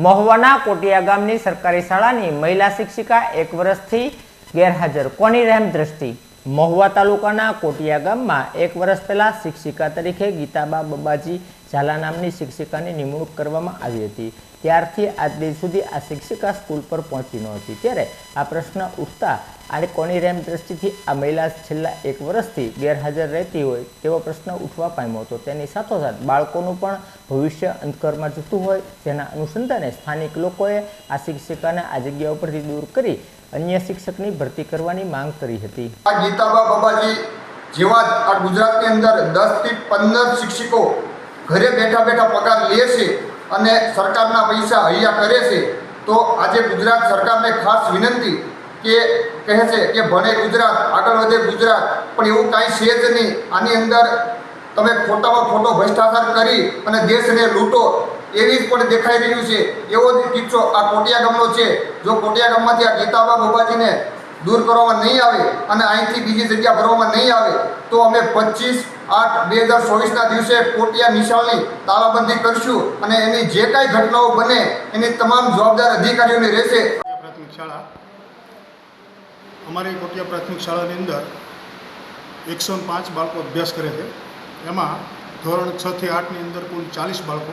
મહુવાના કોટિયા ગામની સરકારી શાળાની મહિલા શિક્ષિકા 1 વર્ષથી ગેરહાજર, કોની રહેમ દ્રષ્ટિ? મહુવા તાલુકાના કોટિયા ગામમાં 1 વર્ષ પહેલા શિક્ષિકા તરીકે ગીતાબા બબાજી ઝાલા નામની શિક્ષિકાની નિમણૂક કરવામાં આવી હતી। ત્યારથી આજ દિવસ સુધી આ શિક્ષિકા સ્કૂલ પર પહોંચી નહોતી। ત્યારે આ પ્રશ્ન ઉઠતા આ કોની રહેમ દ્રષ્ટિથી આ મહિલા છેલ્લા 1 વર્ષથી ગેરહાજર રહેતી હોય તેવો પ્રશ્ન ઉઠવા પામ્યો હતો। તેની સાથોસાથ બાળકોનું પણ ભવિષ્ય અંધકારમાં જતું હોય, જેના અનુસંધાને સ્થાનિક લોકોએ આ શિક્ષિકાને આ જગ્યા ઉપરથી દૂર કરી અન્ય શિક્ષકની ભરતી કરવાની માંગ કરી હતી। આ ગીતાબા બબાજી જેવા આ ગુજરાતની અંદર 10 થી 15 શિક્ષકો ઘરે બેઠા બેઠા પગાર લે છે અને સરકારના પૈસા હૈયા કરે છે। તો આજે ગુજરાત સરકારને ખાસ વિનંતી કે કહે છે કે ભણે ગુજરાત, આગળ વધે ગુજરાત, પણ એવું કાંઈ છે જ નહીં। આની અંદર તમે ખોટામાં ખોટો ભ્રષ્ટાચાર કરી અને દેશને લૂંટો એવી જ પણ દેખાઈ રહ્યું છે। એવો જ કિસ્સો આ કોટિયા ગામનો છે। જો કોટિયા ગામમાંથી આ ગીતાબા બબાજીને દૂર કરવામાં નહીં આવે અને અહીંથી બીજી જગ્યા ભરવામાં નહીં આવે તો અમે 25/8/2024ના દિવસે કોટિયા નિશાળની તાળાબંધી કરશું અને એની જે કાંઈ ઘટનાઓ બને એની તમામ જવાબદાર અધિકારીઓની રહેશે। પ્રાથમિક શાળા, અમારી કોટિયા પ્રાથમિક શાળાની અંદર 105 બાળકો અભ્યાસ કરે છે। એમાં ધોરણ 6 થી 8ની અંદર કુલ 40 બાળકો,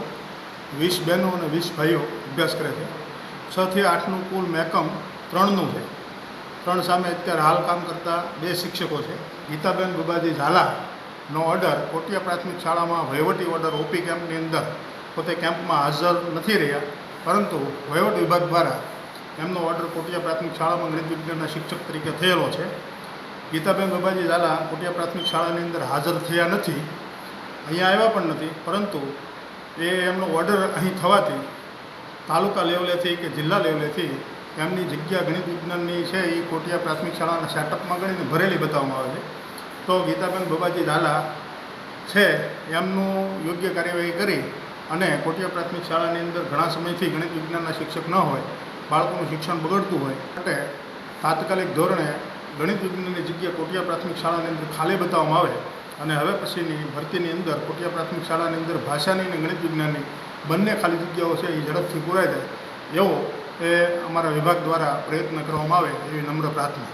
20 બહેનો અને 20 ભાઈઓ અભ્યાસ કરે છે। 6 થી 8નું કુલ મેકમ 3નું છે। 3 સામે અત્યારે હાલ કામ કરતા 2 શિક્ષકો છે। ગીતાબેન બબાજી ઝાલાનો ઓર્ડર કોટિયા પ્રાથમિક શાળામાં વહીવટી ઓર્ડર ઓપી કેમ્પની અંદર પોતે કેમ્પમાં હાજર નથી રહ્યા, પરંતુ વહીવટ વિભાગ દ્વારા એમનો ઓર્ડર કોટિયા પ્રાથમિક શાળામાં ગણિત વિજ્ઞાનના શિક્ષક તરીકે થયેલો છે। ગીતાબેન બબાજી ઝાલા કોટિયા પ્રાથમિક શાળાની અંદર હાજર થયા નથી, અહીંયા આવ્યા પણ નથી, પરંતુ એમનો ઓર્ડર અહીં થવાથી તાલુકા લેવલેથી કે જિલ્લા લેવલેથી એમની જગ્યા ગણિત વિજ્ઞાનની છે એ કોટિયા પ્રાથમિક શાળાના સેટઅપમાં ગણીને ભરેલી બતાવવામાં આવે છે। તો ગીતાબેન બબાજી ઝાલા છે એમનું યોગ્ય કાર્યવાહી કરી અને કોટિયા પ્રાથમિક શાળાની અંદર ઘણા સમયથી ગણિત વિજ્ઞાનના શિક્ષક ન હોય, બાળકોનું શિક્ષણ બગડતું હોય માટે તાત્કાલિક ધોરણે ગણિત વિજ્ઞાનની જગ્યા કોટિયા પ્રાથમિક શાળાની અંદર ખાલી બતાવવામાં આવે અને હવે પછીની ભરતીની અંદર કોટિયા પ્રાથમિક શાળાની અંદર ભાષાની અને ગણિત વિજ્ઞાનની બંને ખાલી જગ્યાઓ છે એ ઝડપથી પૂરાઈ જાય એવો અમારા વિભાગ દ્વારા પ્રયત્ન કરવામાં આવે એવી નમ્ર પ્રાર્થના।